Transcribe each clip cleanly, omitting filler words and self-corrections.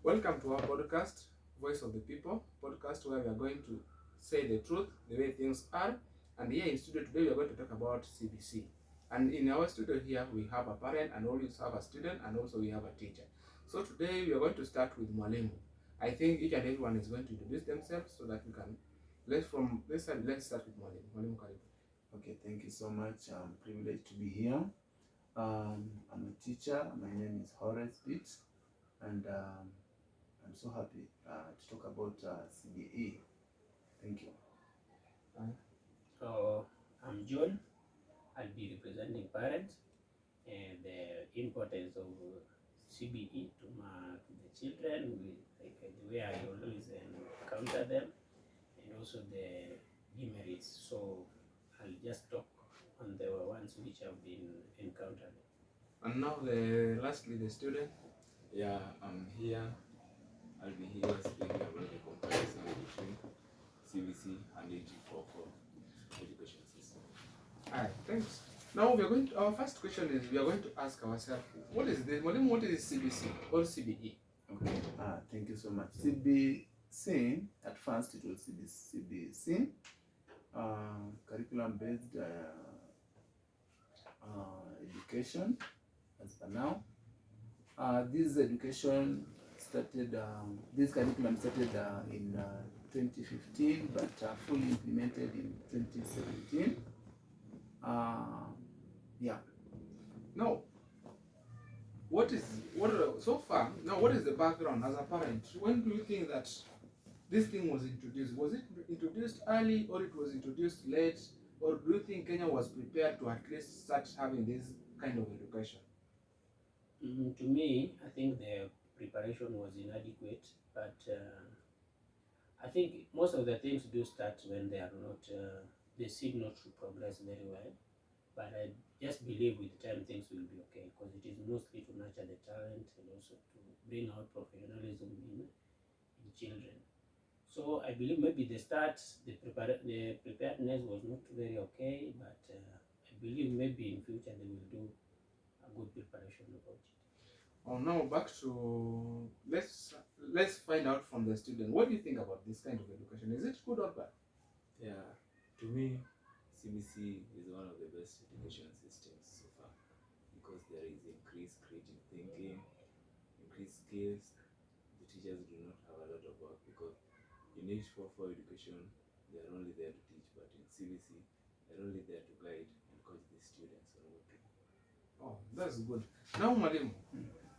Welcome to our podcast, Voice of the People, podcast where we are going to say the truth, the way things are. And here in studio today, we are going to talk about CBC. And in our studio here, we have a parent and always have a student, and also we have a teacher. So today, we are going to start with Mwalimu. I think each and everyone is going to introduce themselves so that we can. Let's start with Mwalimu. Mwalimu, karibu. Okay, thank you so much. I'm privileged to be here. I'm a teacher. My name is Horace Pitt, and I'm so happy to talk about CBE. Thank you. So I'm John. I'll be representing parents and the importance of CBE to the children, like the way I always encounter them, and also the demerits. So I'll just talk on the ones which have been encountered. And now, lastly, the student. Yeah, I'm here. I'll be here speaking about the comparison between CBC and 84 education system. Alright, thanks. Now we are going to, our first question is we are going to ask ourselves, what is this? What is CBC or CBE? Okay. Thank you so much. CBC, at first it was CBC, curriculum-based education, as for now. This education started, this curriculum started in 2015, but fully implemented in 2017. Yeah. Now, what is the background as a parent? When do you think that this thing was introduced? Was it introduced early or it was introduced late? Or do you think Kenya was prepared to at least start having this kind of education? To me, I think the preparation was inadequate, but I think most of the things do start when they are not, they seem not to progress very well. But I just believe with time things will be okay, because it is mostly to nurture the talent and also to bring out professionalism in children. So I believe maybe the start, the preparedness was not very okay, but I believe maybe in future they will do a good preparation about it. Oh, now back to let's find out from the student. What do you think about this kind of education? Is it good or bad? Yeah, to me, CBC is one of the best education systems so far because there is increased creative thinking, increased skills. The teachers do not have a lot of work because in H44 education, they are only there to teach, but in CBC, they're only there to guide and coach the students on what to do. Oh, that's good. Now, Mwalimu,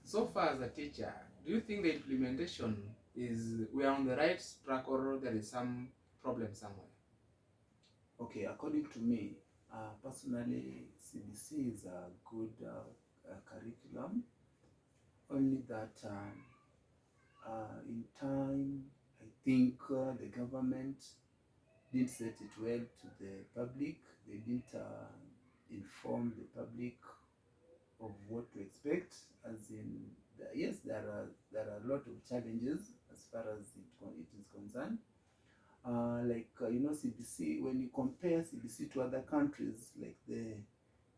so far as a teacher, do you think the implementation we are on the right track or there is some problem somewhere? Okay, according to me, personally, CBC is a good curriculum. Only that in time, I think the government didn't set it well to the public. They didn't inform the public of what to expect. As in, yes, there are a lot of challenges as far as it is concerned. CBC, when you compare CBC to other countries, like the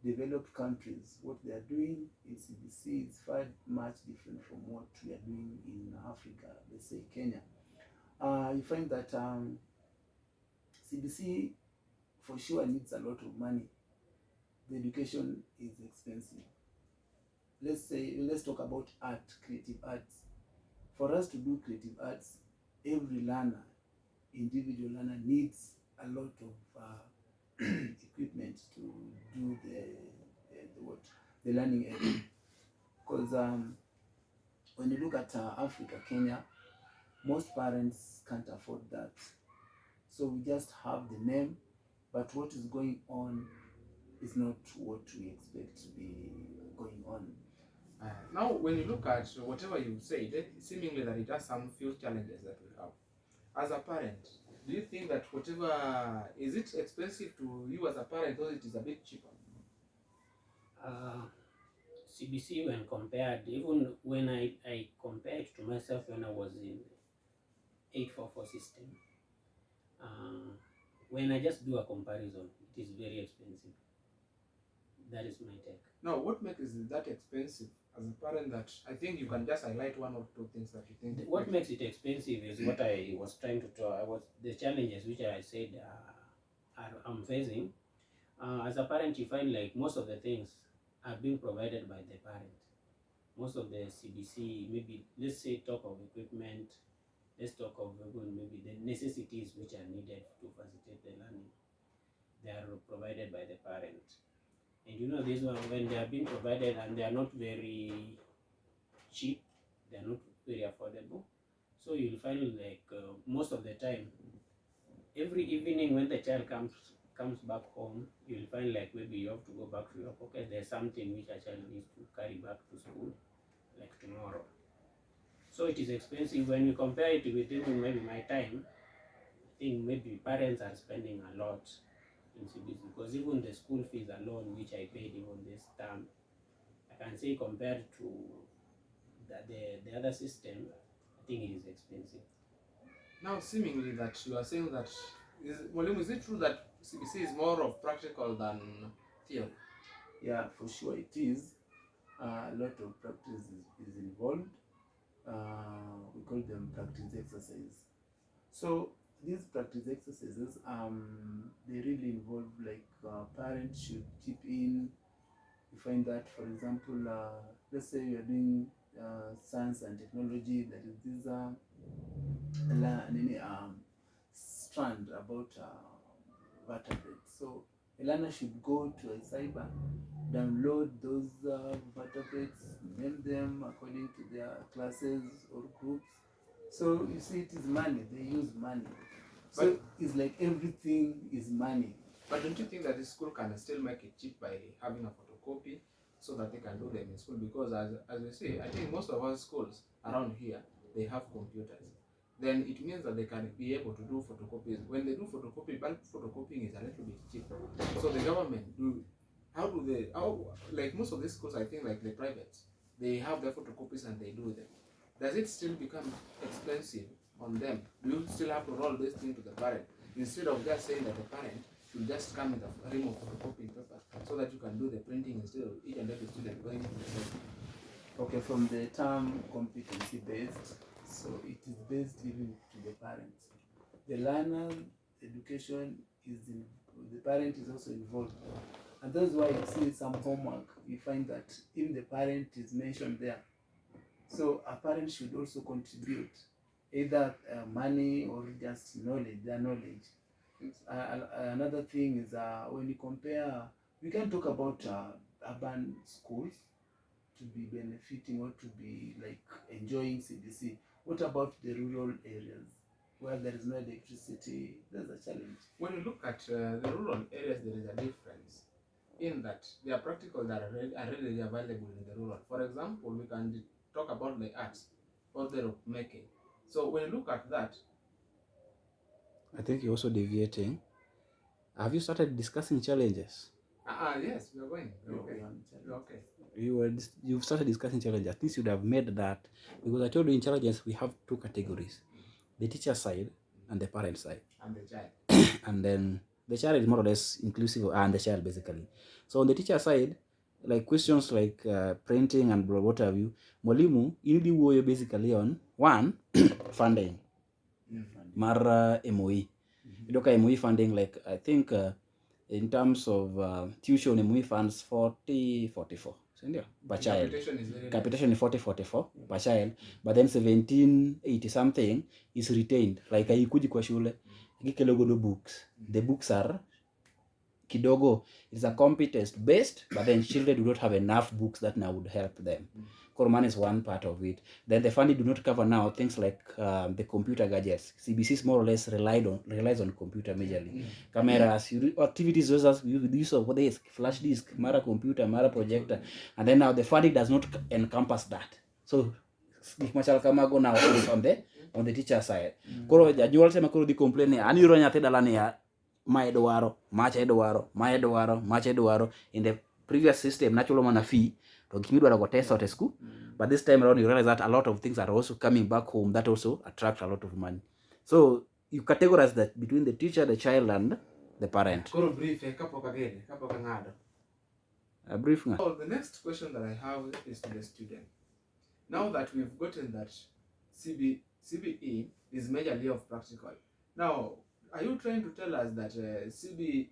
developed countries, what they are doing in CBC is far much different from what we are doing in Africa, let's say Kenya. You find that CBC for sure needs a lot of money. The education is expensive. Let's talk about art, creative arts. For us to do creative arts, every learner, individual learner, needs a lot of equipment to do the learning area. Because when you look at Africa, Kenya, most parents can't afford that. So we just have the name, but what is going on is not what we expect to be going on. Now, when you look at whatever you said, seemingly that it has some few challenges that we have. As a parent, do you think that is it expensive to you as a parent or it is a bit cheaper? CBC, when compared, even when I compared to myself when I was in 844 system, when I just do a comparison, it is very expensive. That is my take. Now, what makes it that expensive as a parent that I think you can just highlight one or two things that you think. What makes it expensive is what I was trying to talk. The challenges which I said I'm facing. As a parent, you find like most of the things are being provided by the parent. Most of the CBC, maybe let's say talk of equipment, let's talk of maybe the necessities which are needed to facilitate the learning. They are provided by the parent. And you know, this one, when they are being provided and they are not very cheap, they are not very affordable. So you'll find like most of the time, every evening when the child comes back home, you'll find like maybe you have to go back to your pocket. There's something which a child needs to carry back to school, like tomorrow. So it is expensive when you compare it with even maybe my time. I think maybe parents are spending a lot in CBC because even the school fees alone, which I paid even this term, I can say compared to the other system, I think it is expensive. Now, seemingly that you are saying that, is it true that CBC is more of practical than theory? Yeah, for sure it is. A lot of practice is involved. We call them practice exercises. So these practice exercises, they really involve like parents should chip in. You find that, for example, let's say you are doing science and technology, that is this strand about vertebrates. So a learner should go to a cyber, download those vertebrates, name them according to their classes or groups. So you see, it is money. They use money. So But it's like everything is money. But don't you think that the school can still make it cheap by having a photocopy so that they can do them in school? Because as we say, I think most of our schools around here, they have computers. Then it means that they can be able to do photocopies. When they do photocopy, bulk photocopying is a little bit cheaper. So the government like most of these schools, I think like the privates, they have their photocopies and they do them. Does it still become expensive on them? Do you still have to roll this thing to the parent instead of just saying that the parent should just come with a ream of photocopying paper so that you can do the printing instead of each and every student going to the same? Okay, from the term competency based, so it is based even to the parents. The learner education the parent is also involved. And that's why you see some homework, you find that even the parent is mentioned there. So a parent should also contribute either money or just knowledge, their knowledge. Another thing is when you compare, we can talk about urban schools to be benefiting or to be like enjoying CBC. What about the rural areas where there is no electricity? There's a challenge. When you look at the rural areas, there is a difference in that they are practical that are readily available in the rural. For example, we can talk about the arts or the rope making. So when you look at that, I think you're also deviating. Have you started discussing challenges? yes, we are going. Okay. Okay. You've started discussing challenges. At least you'd have made that, because I told you in challenges we have two categories: the teacher side and the parent side. And the child. And then the child is more or less inclusive, and the child basically. So on the teacher side, like questions like printing and what have you, mwalimu ili wuoyo basically on one funding. Mar MOE. MOE funding, like I think in terms of tuition, MOE funds 40-44 per child. Capitation is 40-44 per child, but then 1780 something is retained. Like haikuji kwa shule, ikikelo godo books. The books are kidogo. It's a competence based, but then children do not have enough books that now would help them. Corman is one part of it. Then the funding do not cover now things like the computer gadgets. CBC is more or less relies on computer majorly. Cameras, activities, those use of what is flash disk, Mara computer, Mara projector, and then now the funding does not encompass that. So if machal kamago now is on the teacher side. Koro janyuol sema koro di complain ni aniro nyathi dalani ya ma edwaro, macha edwaro. In the previous system natural mana fee to gimidwaro go test at school, but this time around you realize that a lot of things are also coming back home that also attract a lot of money. So you categorize that between the teacher, the child, and the parent. Koro brief kapo kagere, kapo kangado. A brief nga. So the next question that I have is to the student. Now that we've gotten that CBE is majorly of practical, now are you trying to tell us that CBE,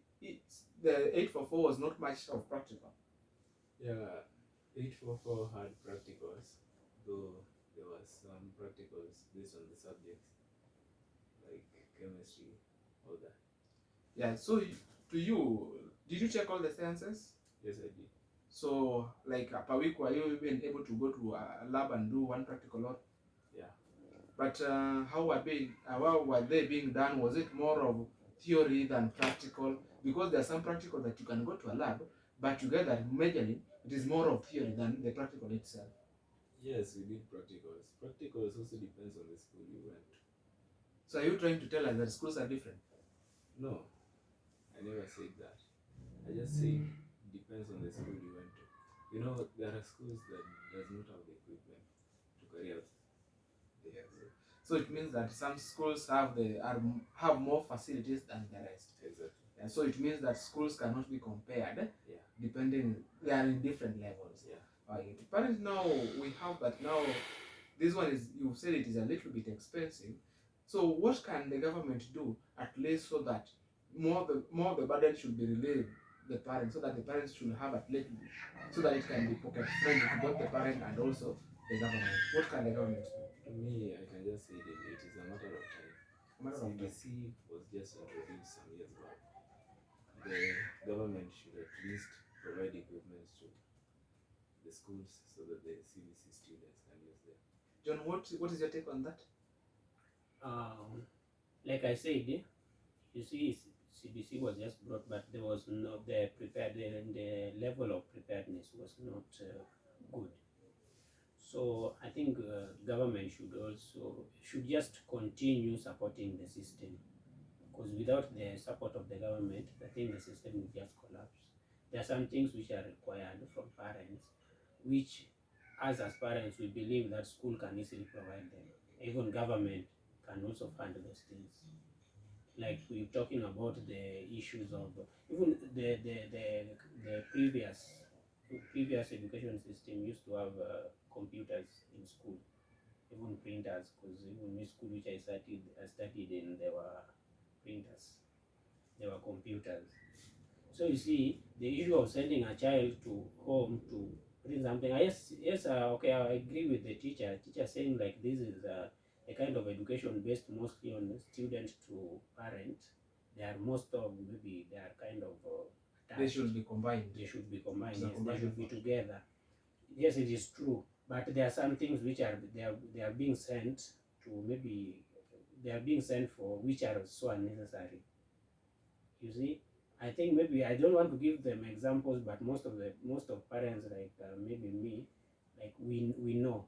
the 844 was not much of practical? Yeah, 844 had practicals, though there was some practicals based on the subjects, like chemistry, all that. Yeah, so to you, did you check all the sciences? Yes, I did. So, like per week, were you even able to go to a lab and do one practical or? Yeah. But how were they being done? Was it more of theory than practical? Because there are some practical that you can go to a lab, but you get that majorly it is more of theory than the practical itself. Yes, we did practicals. Practicals also depends on the school you went to. So, are you trying to tell us that schools are different? No, I never said that. I just said depends on the school you went to. You know, there are schools that does not have the equipment to carry out. Yes. So it means that some schools have more facilities than the rest. Exactly. And so it means that schools cannot be compared. Yeah. Depending, they are in different levels. Yeah. Right. But now we have that now. This one is, you said it is a little bit expensive. So what can the government do at least so that more the burden should be relieved the parents, so that the parents should have at least, so that it can be pocket friendly to both the parent and also the government. What can the government do? To me, I can just say that it is a matter of time. CBC was just introduced some years back. The government should at least provide equipment to the schools so that the CBC students can use them. John, what is your take on that? Like I said, you see, CBC was just brought, but there was not the level of preparedness was not good. So I think government should just continue supporting the system, because without the support of the government, I think the system will just collapse. There are some things which are required from parents, which as parents we believe that school can easily provide them. Even government can also fund those things. Like we're talking about the issues of even the previous education system used to have computers in school, even printers, because even in school which I studied in, there were printers, there were computers. So you see, the issue of sending a child to home to print something, okay, I agree with the teacher saying like this is a kind of education based mostly on student to parent. They are kind of attached. They should be combined. They should be combined. It's a Yes, they combined should be effort. together. Yes, it is true. But there are some things which they are being sent for which are so unnecessary. You see, I think maybe I don't want to give them examples, but most of parents, like maybe me, like we know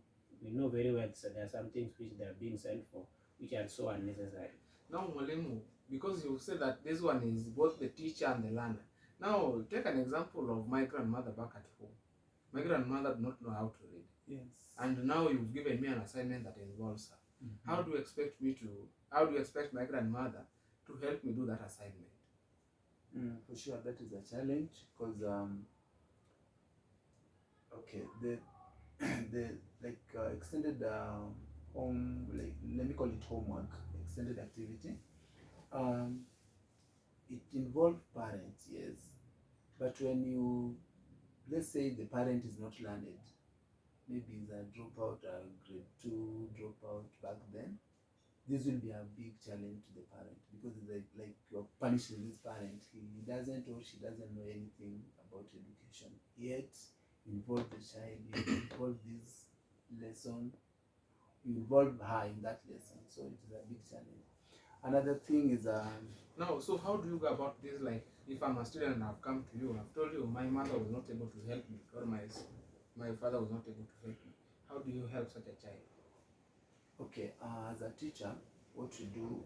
very well. So there are some things which they are being sent for which are so unnecessary. Now, Mwalimu, because you said that this one is both the teacher and the learner. Now, take an example of my grandmother back at home. My grandmother did not know how to read. Yes. And now you've given me an assignment that involves her. Mhm. How do you expect my grandmother to help me do that assignment? For sure, that is a challenge because okay, the extended home, like let me call it homework, extended activity. It involves parents, yes, but when you, let's say the parent is not learned, maybe he's a dropout, a grade 2 dropout back then, this will be a big challenge to the parent, because it's like you're punishing this parent. He doesn't or she doesn't know anything about education, yet involve the child, you involve this lesson, you involve her in that lesson, so it is a big challenge. Another thing is Now, so how do you go about this? Like, if I'm a student and I've come to you, I've told you my mother was not able to help me, or my father was not able to help me. How do you help such a child? okay, as a teacher, what you do,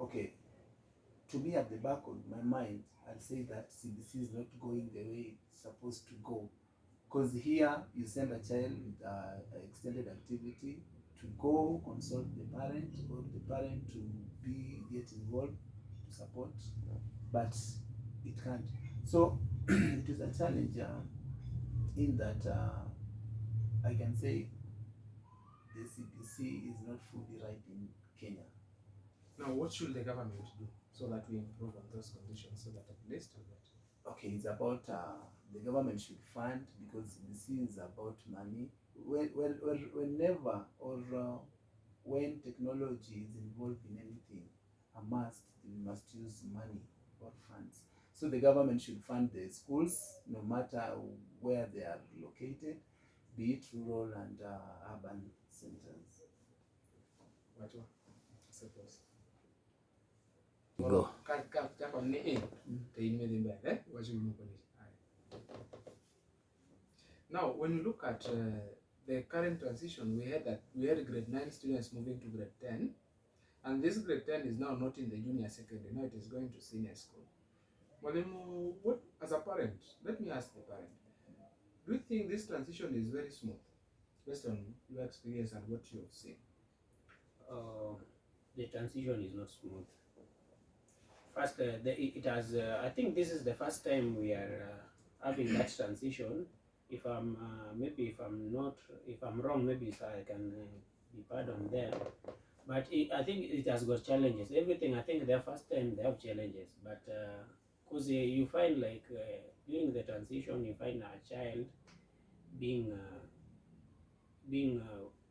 okay, to me at the back of my mind, I'll say that CBC is not going the way it's supposed to go. Because here you send a child with an extended activity to go consult the parent, or the parent to get involved to support, but it can't. So it is a challenge in that I can say the CBC is not fully right in Kenya. Now, what should the government do so that we improve on those conditions so that at least we get? Okay, it's about the government should fund, because CBC is about money. Whenever or when technology is involved in anything, we must use money or funds. So the government should fund the schools, no matter where they are located, be it rural and urban centers. What one? Suppose. Go. Now, when you look at the current transition, we had grade 9 students moving to grade 10, and this grade 10 is now not in the junior secondary, now it is going to senior school. Mwalimu, what, as a parent, let me ask the parent, do you think this transition is very smooth based on your experience and what you have seen? The transition is not smooth. First, I think this is the first time we are having that transition. If I'm wrong, maybe I can be pardoned there. But I think it has got challenges. Everything, I think the first time they have challenges, but because you find like during the transition, you find a child being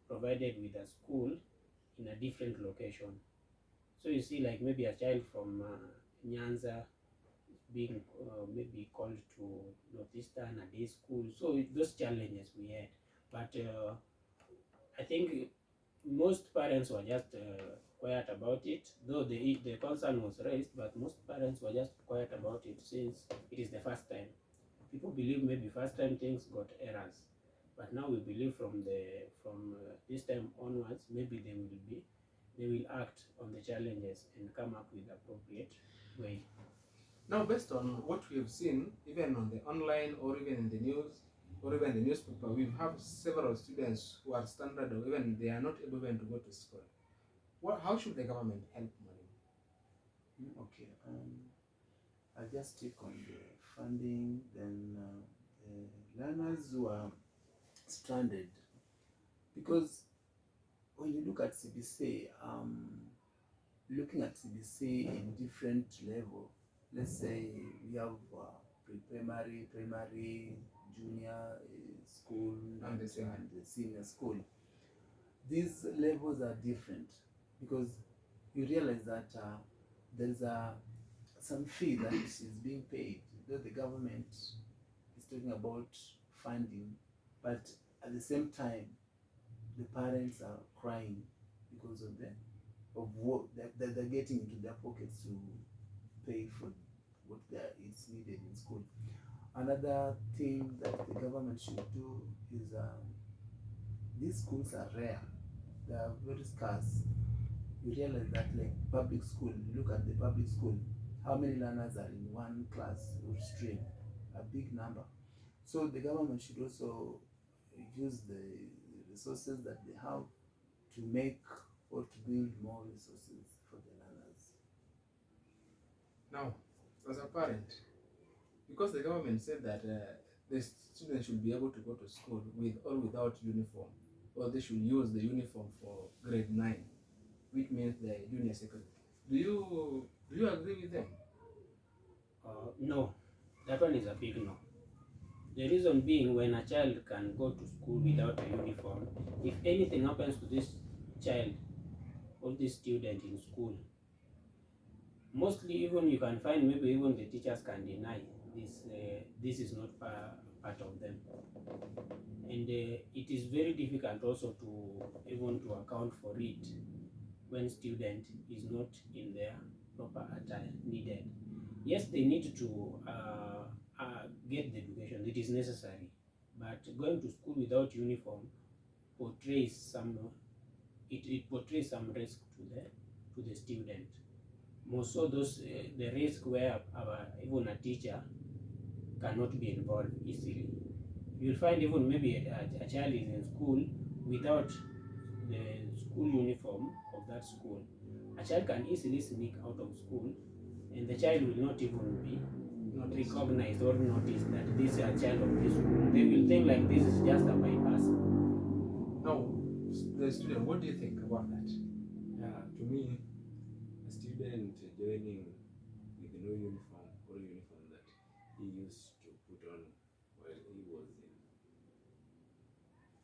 provided with a school in a different location. So you see, like maybe a child from Nyanza being maybe called to Northeastern, a day school. So those challenges we had, but I think most parents were just quiet about it, though the concern was raised, but most parents were just quiet about it since it is the first time. People believe maybe first time things got errors, but now we believe from this time onwards, maybe they will act on the challenges and come up with appropriate way. Now, based on what we have seen, even on the online or even in the news or even the newspaper, we have several students who are standard or even they are not able even to go to school. How should the government help money? Okay, I'll just take on the funding, then the learners who are stranded. Because when you look at CBC, looking at CBC in different level, let's say we have pre-primary, primary, junior school, And the senior school. These levels are different because you realize that there's some fee that is being paid, though the government is talking about funding, but at the same time, the parents are crying because of what they're getting into their pockets to pay for what is needed in school. Another thing that the government should do is these schools are rare, they are very scarce. You realize that, like public school, look at the public school, how many learners are in one class or stream? A big number. So the government should also use the resources that they have to make or to build more resources for the learners. Now, as a parent, because the government said that the students should be able to go to school with or without uniform, or they should use the uniform for grade 9, which means the junior secondary. Do you agree with them? No, that one is a big no. The reason being, when a child can go to school without a uniform, if anything happens to this child or this student in school, mostly even you can find maybe even the teachers can deny this is not part of them, and it is very difficult also to account for it when student is not in their proper attire needed. Yes, they need to get the education, it is necessary, but going to school without uniform portrays some portrays some risk to the student. More so those the risk where even a teacher cannot be involved easily. You'll find even maybe a child is in school without the school uniform of that school. A child can easily sneak out of school, and the child will not even be not recognize or notice that this is a child of this school. They will think like this is just a bypass. Now, the student, what do you think about that? Yeah, to me, a student joining with no uniform or uniform that he used to put on while he was in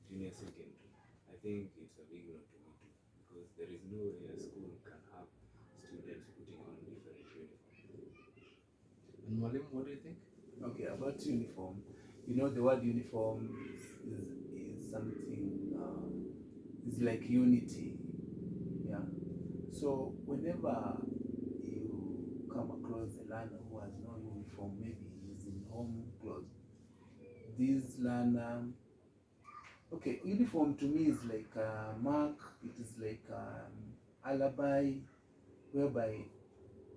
junior secondary, I think it's a big no to me too, because there is no way a school can have students putting on different uniforms. And Malim, what do you think? Okay, about uniform, you know, the word uniform is something, is like unity. Yeah. So whenever you come across a learner who has no uniform, maybe he's in home clothes, this learner, okay, uniform to me is like a mark, it is like alibi, whereby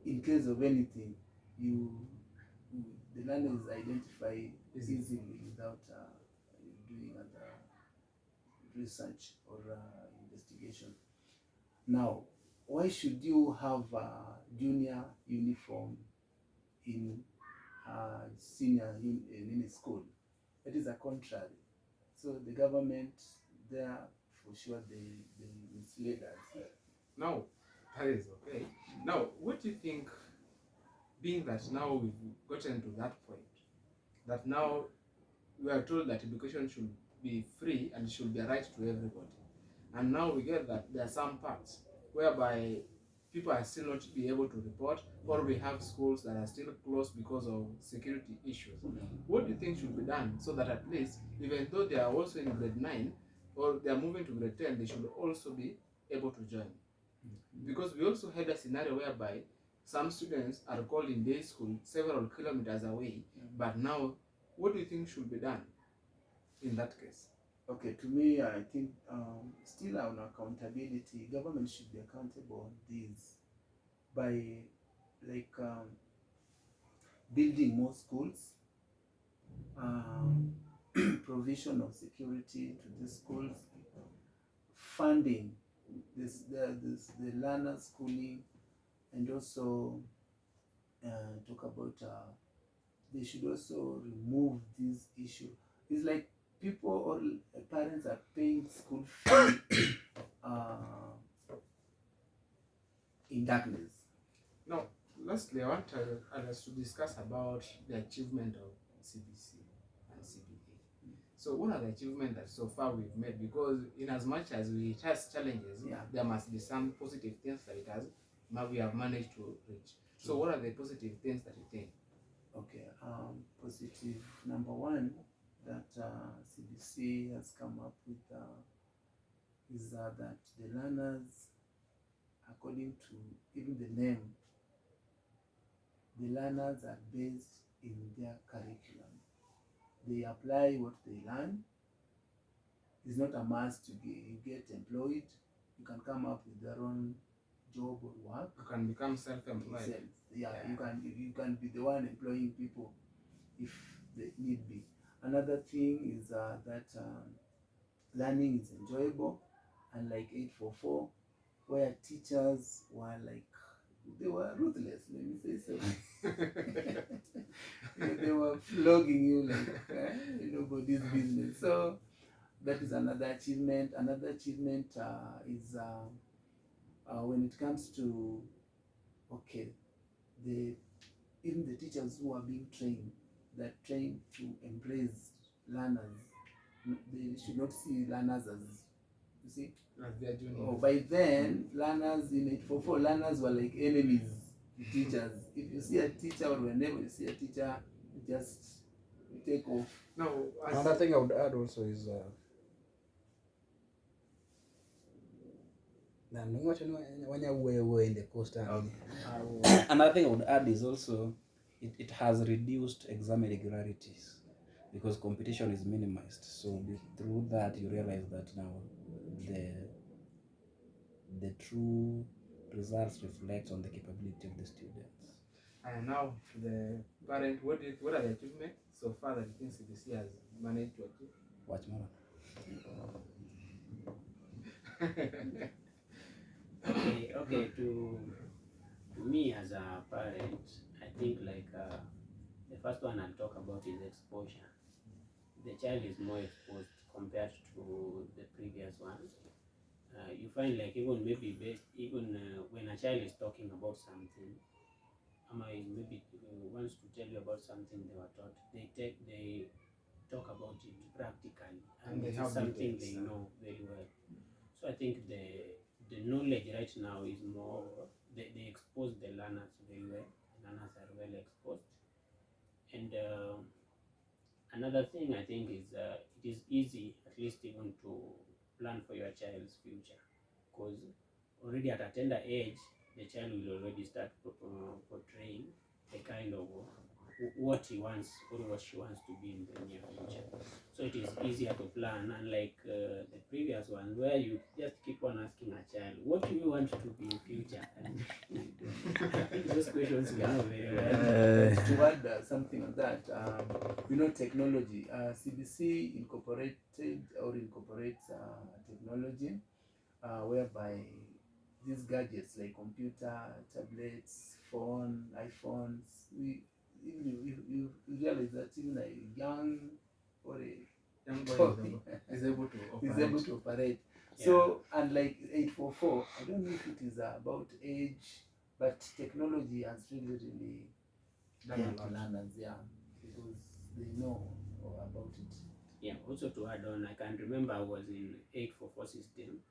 in case of anything, the learner is identified easily without doing other research or investigation. Now, why should you have a junior uniform in senior in a school? That is a contrary. So the government there, for sure, they misled us. Now, that is okay. Now, what do you think, being that now we've gotten to that point, that now we are told that education should be free and should be a right to everybody, and now we get that there are some parts whereby people are still not be able to report, or we have schools that are still closed because of security issues. What do you think should be done so that at least, even though they are also in grade 9 or they are moving to grade 10, they should also be able to join? Because we also had a scenario whereby some students are called in day school several kilometers away, but now what do you think should be done in that case? Okay, to me, I think still on accountability, government should be accountable on this by like building more schools, provision of security to the schools, funding the learner schooling, and also talk about they should also remove this issue. It's like people or parents are paying school fee in darkness. Now, lastly, I want us to discuss about the achievement of CBC and CBA. So, what are the achievements that so far we've made? Because in as much as it has challenges, there must be some positive things that it has, we have managed to reach. So, what are the positive things that you think? Okay, positive number one that CBC has come up with is that the learners, according to even the name, the learners are based in their curriculum. They apply what they learn. It's not a must to get employed. You can come up with your own job or work. You can become self-employed. Yeah, you can be the one employing people if they need be. Another thing is that learning is enjoyable, unlike 844, where teachers were like, they were ruthless, let me say so. They were flogging you like nobody's business. So that is another achievement. Another achievement is when it comes to, okay, even the teachers who are being trained, they're trained to embrace learners. They should not see learners as, you see, by then, learners in 844, learners were like enemies to teachers. If you see a teacher, or whenever you see a teacher, you just take off. Now, another thing I would add also is in the coast. Another thing I would add is also it has reduced exam irregularities because competition is minimized. So through that you realize that now the true results reflect on the capability of the students. And now, the parent, what are the achievements so far that you think CBC has managed to achieve? Watch more. Okay. To me as a parent, I think like first one I'll talk about is exposure. The child is more exposed compared to the previous one. You find like even maybe when a child is talking about something, maybe wants to tell you about something they were taught, they talk about it practically, And they it have is something details, they yeah. know very well. So I think the knowledge right now is more, they expose the learners very well. The learners are well exposed. And another thing I think is it is easy, at least even to plan for your child's future, because already at a tender age, the child will already start portraying the kind of what he wants or what she wants to be in the near future. So it is easier to plan, unlike the previous one where you just keep on asking a child, what do you want to be in future? And I think those questions we know very well. To add something on that, technology. CBC incorporates technology, whereby these gadgets like computer, tablets, iPhones, you realize that even a young or a Young boy toy is able to is operate. able to operate. Yeah. So, unlike 844, I don't know if it is about age, but technology has really Done a helped lot. learners, because they know about it. Yeah, also to add on, I can remember I was in 844 system.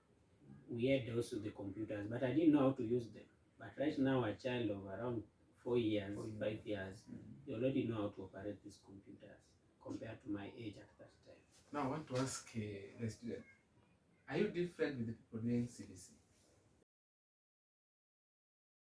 We had also the computers, but I didn't know how to use them. But right now, a child of around 4 years, 5 years, they already know how to operate these computers compared to my age at that time. Now I want to ask the student, are you different with the people doing CBC?